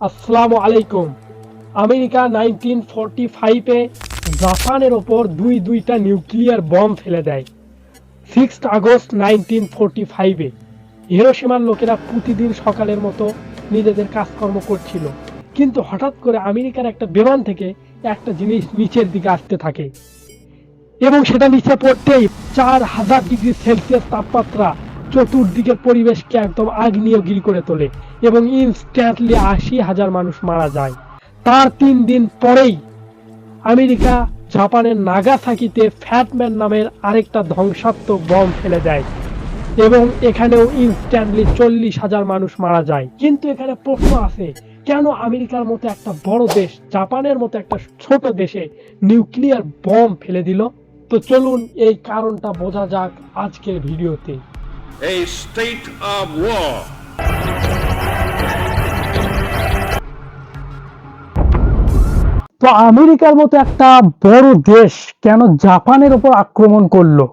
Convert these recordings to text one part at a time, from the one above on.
আসসালামু আলাইকুম। আমেরিকা 1945-এ জাপানের ওপর দুইটা নিউক্লিয়ার বম ফেলে দেয়। 6 আগস্ট 1945-এ হিরোশিমার লোকেরা প্রতিদিন সকালের মতো নিজেদের কাজকর্ম করছিল, কিন্তু হঠাৎ করে আমেরিকার একটা বিমান থেকে একটা জিনিস নিচের দিকে আসতে থাকে এবং সেটা নিচে পড়তেই 4000 ডিগ্রি সেলসিয়াস তাপমাত্রা চতুর্দিকের পরিবেশকে একদম আগ্নেয়গিরি করে তোলে এবং ইনস্ট্যান্টলি 80,000 মানুষ মারা যায়। তার 3 দিন পরেই আমেরিকা জাপানের নাগাসাকিতে ফ্যাটম্যান নামের আরেকটা ধ্বংসাত্মক বম ফেলে দেয় এবং এখানেও ইনস্ট্যান্টলি 40,000 মানুষ মারা যায়। কিন্তু এখানে প্রশ্ন আছে, কেন আমেরিকার মতো একটা বড় দেশ জাপানের মতো একটা ছোট দেশে নিউক্লিয়ার বম ফেলে দিল? তো চলুন এই কারণটা বোঝা যাক আজকের ভিডিওতে। A state of war. তো আমেরিকার মতো একটা বড় দেশ কেন জাপানের উপর আক্রমণ করলো,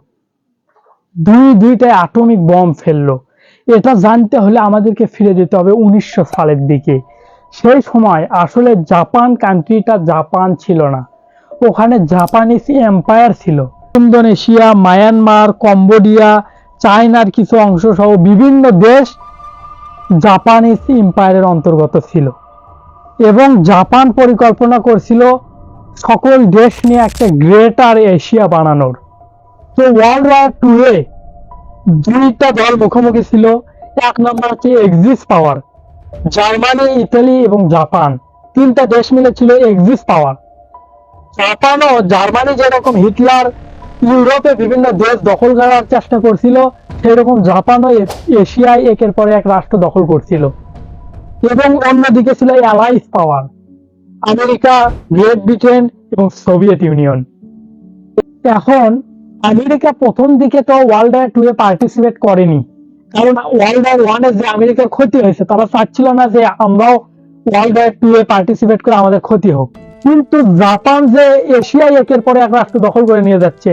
দুইটা অ্যাটমিক বম ফেললো? এটা জানতে হলে আমাদেরকে ফিরে যেতে হবে 1900 সালের দিকে। সেই সময় আসলে জাপান কান্ট্রিটা জাপান ছিল না, ওখানে জাপানিজ এম্পায়ার ছিল। ইন্দোনেশিয়া, মায়ানমার, কম্বোডিয়া, চায়নার কিছু অংশ সহ বিভিন্ন দেশ জাপানিজ এম্পায়ারের অন্তর্গত ছিল এবং জাপান পরিকল্পনা করছিল সকল দেশ নিয়ে একটা গ্রেটার এশিয়া বানানোর। তো ওয়ার্ল্ড ওয়ার টু এ দুইটা দল মুখোমুখি ছিল। এক নম্বর হচ্ছে এক্সিস পাওয়ার, জার্মানি, ইতালি এবং জাপান, তিনটা দেশ মিলে ছিল এক্সিস পাওয়ার। জাপান ও জার্মানি যেরকম হিটলার ইউরোপে বিভিন্ন দেশ দখল করার চেষ্টা করছিল, সেরকম জাপান ও এশিয়ায় একের পর এক রাষ্ট্র দখল করছিল। এবং অন্যদিকে ছিল অ্যালাইস পাওয়ার, আমেরিকা, গ্রেট ব্রিটেন এবং সোভিয়েত ইউনিয়ন। এখন আমেরিকা প্রথম দিকে তো ওয়ার্ল্ড ওয়ার টু এ পার্টিসিপেট করেনি, কারণ ওয়ার্ল্ড ওয়ার ওয়ানে যে আমেরিকার ক্ষতি হয়েছে, তারা চাচ্ছিল না যে আমরাও ওয়ার্ল্ড ওয়ার টু এ পার্টিসিপেট করে আমাদের ক্ষতি হোক। কিন্তু জাপান যে এশিয়ায় একের পর এক রাষ্ট্র দখল করে নিয়ে যাচ্ছে,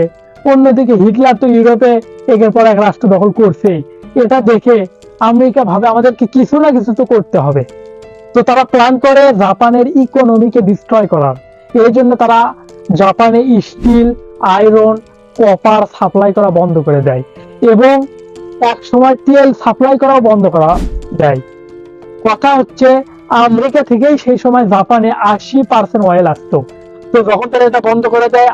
অন্যদিকে হিটলার তো ইউরোপে একের পর এক রাষ্ট্র দখল করছেই, এটা দেখে আমেরিকা ভাবে আমাদেরকে কিছু না কিছু তো করতে হবে। তো তারা প্ল্যান করে জাপানের ইকোনমিকে ডিস্ট্রয় করার। এই জন্য তারা জাপানে স্টিল, আয়রন, কপার সাপ্লাই করা বন্ধ করে দেয় এবং এক সময় তেল সাপ্লাই করাও বন্ধ করা দেয়। কথা হচ্ছে আমেরিকা থেকেই সেই সময় জাপানে 80% অয়েল আসতো। তো যখন তারা এটা বন্ধ করে দেয়,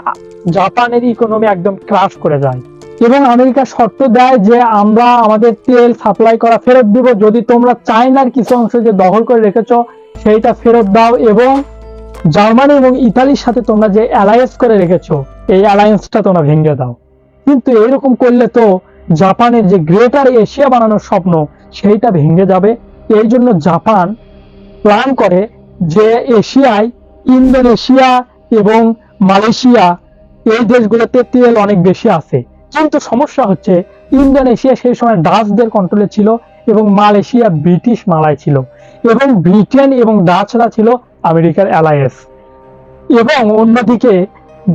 জাপানের ইকোনমি একদম ক্রাশ করে যায় এবং আমেরিকা শর্ত দেয় যে আমরা আমাদের তেল সাপ্লাই করা ফেরত দিব যদি তোমরা চায়নার কিছু অংশ যে দখল করে রেখেছো সেইটা ফেরত দাও, এবং জার্মানি এবং ইতালির সাথে তোমরা যে অ্যালায়েন্স করে রেখেছো এই অ্যালায়েন্সটা তোমরা ভেঙে দাও। কিন্তু এরকম করলে তো জাপানের যে গ্রেটার এশিয়া বানানোর স্বপ্ন সেইটা ভেঙে যাবে। এই জন্য জাপান প্ল্যান করে যে এশিয়ায় ইন্দোনেশিয়া এবং মালয়েশিয়া এই দেশগুলোতে তেল অনেক বেশি আছে, কিন্তু সমস্যা হচ্ছে ইন্দোনেশিয়া সেই সময় ডাচদের কন্ট্রোলে ছিল এবং মালয়েশিয়া ব্রিটিশ মালায় ছিল এবং ব্রিটেন এবং ডাচরা ছিল আমেরিকার অ্যালায়েন্স। এবং অন্যদিকে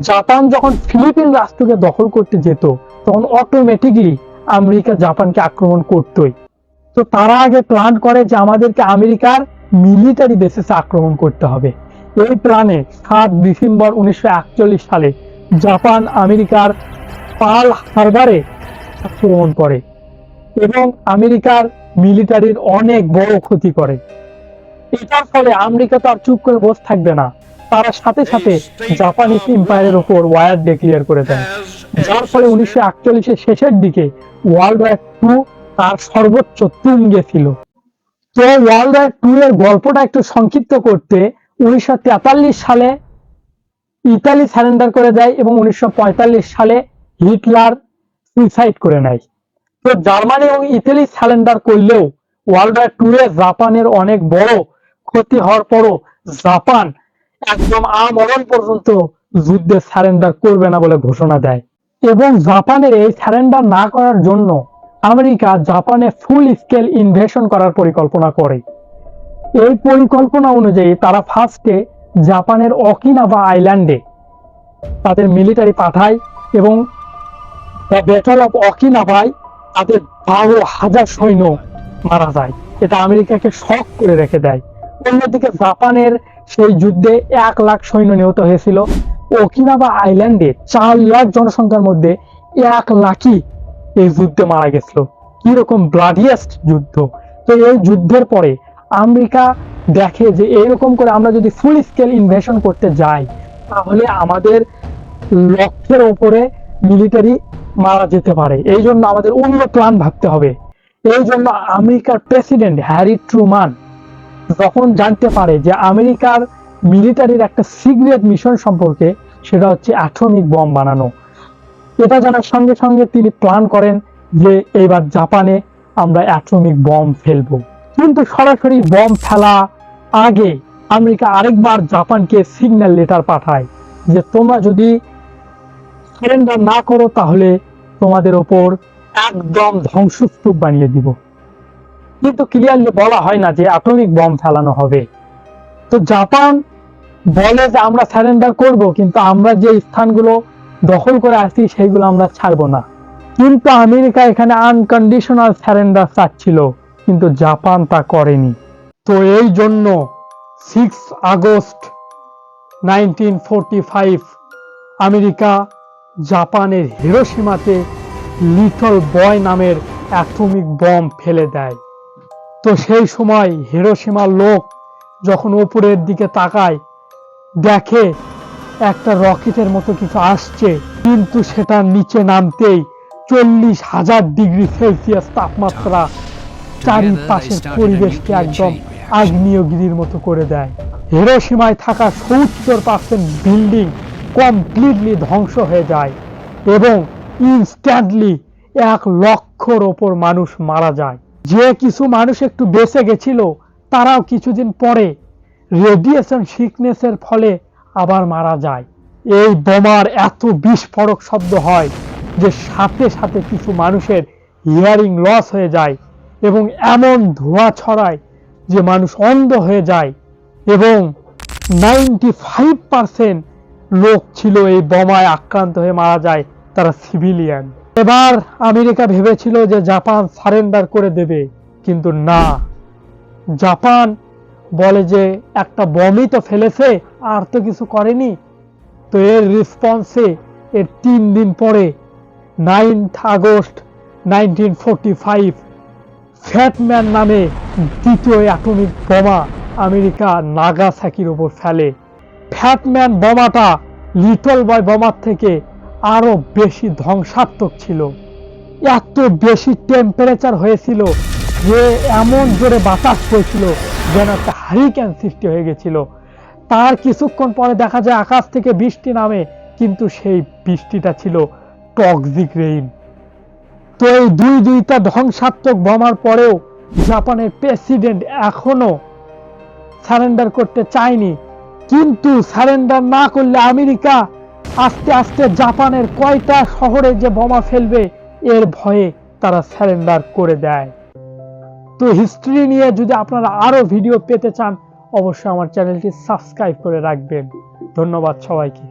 জাপান যখন ফিলিপিন রাষ্ট্রকে দখল করতে যেত, তখন অটোমেটিকলি আমেরিকা জাপানকে আক্রমণ করতোই। তো তারা আগে প্ল্যান করে যে আমাদেরকে আমেরিকার মিলিটারি বেসিসে আক্রমণ করতে হবে। এই প্ল্যানে 7 ডিসেম্বর 1941 সালে জাপান আমেরিকার পার্ল হারবারে আক্রমণ করে এবং আমেরিকার মিলিটারির অনেক বড় ক্ষতি করে। এটার ফলে আমেরিকা তো আর চুপ করে বসে থাকবে না, তারা সাথে সাথে জাপানিজ এম্পায়ারের উপর ওয়ার ডিক্লেয়ার করে দেয়, যার ফলে 1941 শেষের দিকে ওয়ার্ল্ড ওয়ার টু তার সর্বোচ্চ তুঙ্গে ছিল। তো ওয়ার্ল্ড ওয়ার টু এর গল্পটা একটু সংক্ষিপ্ত করতে, 1943 সালে ইতালি সারেন্ডার করে দেয় এবং 1945 সালে হিটলার সুইসাইড করে নেয়। তো জার্মানি এবং ইতালি সারেন্ডার করলেও ওয়ার্ল্ড ওয়ার টু এ জাপানের অনেক বড় ক্ষতি হওয়ার পরও জাপান একদম আমরণ পর্যন্ত যুদ্ধে সারেন্ডার করবে না বলে ঘোষণা দেয়। এবং জাপানের এই সারেন্ডার না করার জন্য আমেরিকা জাপানে ফুল স্কেল ইনভেশন করার পরিকল্পনা করে। এই পরিকল্পনা অনুযায়ী তারা ফার্স্টে জাপানের অকিনাওয়া আইল্যান্ডে তাদের মিলিটারি পাঠায় এবং ব্যাটল অফ অকিনাওয়ায় তাদের 12,000 সৈন্য মারা যায়। এটা আমেরিকাকে শক করে রেখে দেয়। অন্যদিকে জাপানের সেই যুদ্ধে 1 লাখ সৈন্য নিহত হয়েছিল। ওকিনাবা আইল্যান্ডে 4 লাখ জনসংখ্যার মধ্যে 1 লাখই এই যুদ্ধে মারা গেছিল। কিরকম ব্লাডিয়েস্ট যুদ্ধ। তো এই যুদ্ধের পরে আমেরিকা দেখে যে এইরকম করে আমরা যদি ফুল স্কেল ইনভেশন করতে যাই তাহলে আমাদের লক্ষ্যের উপরে মিলিটারি মারা যেতে পারে। এই জন্য আমাদের অন্য প্ল্যান ভাবতে হবে। এই জন্য আমেরিকার প্রেসিডেন্ট হ্যারি ট্রুমান যখন জানতে পারে যে আমেরিকার মিলিটারির একটা সিক্রেট মিশন সম্পর্কে, সেটা হচ্ছে অ্যাটমিক বম বানানো, এটা জানার সঙ্গে সঙ্গে তিনি প্ল্যান করেন যে এইবার জাপানে আমরা অ্যাটমিক বম ফেলবো। কিন্তু সরাসরি বম ফেলা আগে আমেরিকা আরেকবার জাপানকে সিগন্যাল লেটার পাঠায় যে তোমরা যদি সারেন্ডার না করো তাহলে তোমাদের ওপর একদম ধ্বংসস্তূপ বানিয়ে দিব। কিন্তু ক্লিয়ারলি বলা হয় না যে অ্যাটমিক বম ফেলানো হবে। তো জাপান বলে যে আমরা সারেন্ডার করব, কিন্তু আমরা যে স্থানগুলো দখল করে আসছি সেইগুলো আমরা ছাড়বো না। কিন্তু আমেরিকা এখানে আনকন্ডিশনাল সারেন্ডার চাচ্ছিল, কিন্তু জাপান তা করেনি। তো এই জন্য 6 আগস্ট 1945 আমেরিকা জাপানের হিরোশিমাতে লিটল বয় নামের অ্যাটমিক বম ফেলে দেয়। তো সেই সময় হিরোশিমার লোক যখন উপরের দিকে তাকায় দেখে একটা রকেটের মতো কিছু আসছে, কিন্তু সেটা নিচে নামতেই 40,000 ডিগ্রি সেলসিয়াস তাপমাত্রা চারিপাশের পরিবেশকে একদম আগ্নেয়গিরির মতো করে দেয়। হিরোশিমায় থাকা 70% বিল্ডিং কমপ্লিটলি ধ্বংস হয়ে যায় এবং ইনস্ট্যান্টলি 1 লক্ষর ওপর মানুষ মারা যায়। যে কিছু মানুষ একটু বেঁচে গেছিল তারাও কিছুদিন পরে রেডিয়েশন সিকনেসের ফলে আবার মারা যায়। এই বোমার এত বিস্ফোরক শব্দ হয় যে সাথে সাথে কিছু মানুষের হিয়ারিং লস হয়ে যায় এবং এমন ধোঁয়া ছড়ায় যে মানুষ অন্ধ হয়ে যায় এবং 95% লোক ছিল এই বোমায় আক্রান্ত হয়ে মারা যায়, তারা সিভিলিয়ান। এবার আমেরিকা ভেবেছিল যে জাপান সারেন্ডার করে দেবে, কিন্তু না, জাপান বলে যে একটা বমই তো ফেলেছে, আর তো কিছু করেনি। তো এর রেসপন্সে এর 3 দিন পরে 9 আগস্ট 1945 ফ্যাটম্যান নামে দ্বিতীয় অ্যাটমিক বোমা আমেরিকা নাগাসাকির উপর ফেলে। ফ্যাটম্যান বোমাটা লিটল বয় বোমার থেকে আরো বেশি ধ্বংসাত্মক ছিল। এত বেশি টেম্পারেচার হয়েছিল যে এমন জোরে বাতাস বইছিল যেন একটা হারিকেন সৃষ্টি হয়ে গেছিল। তার কিছুক্ষণ পরে দেখা যায় আকাশ থেকে বৃষ্টি নামে, কিন্তু সেই বৃষ্টিটা ছিল টক্সিক রেইন। তো এই দুইটা ধ্বংসাত্মক বোমার পরেও জাপানের প্রেসিডেন্ট এখনো সারেন্ডার করতে চায়নি। কিন্তু সারেন্ডার না করলে আমেরিকা আস্তে আস্তে জাপানের কয়টা শহরে যে বোমা ফেলবে এর ভয়ে তারা সারেন্ডার করে দেয়। তো হিস্ট্রি নিয়ে যদি আপনারা আরো ভিডিও পেতে চান অবশ্যই আমার চ্যানেলটি সাবস্ক্রাইব করে রাখবেন। ধন্যবাদ সবাইকে।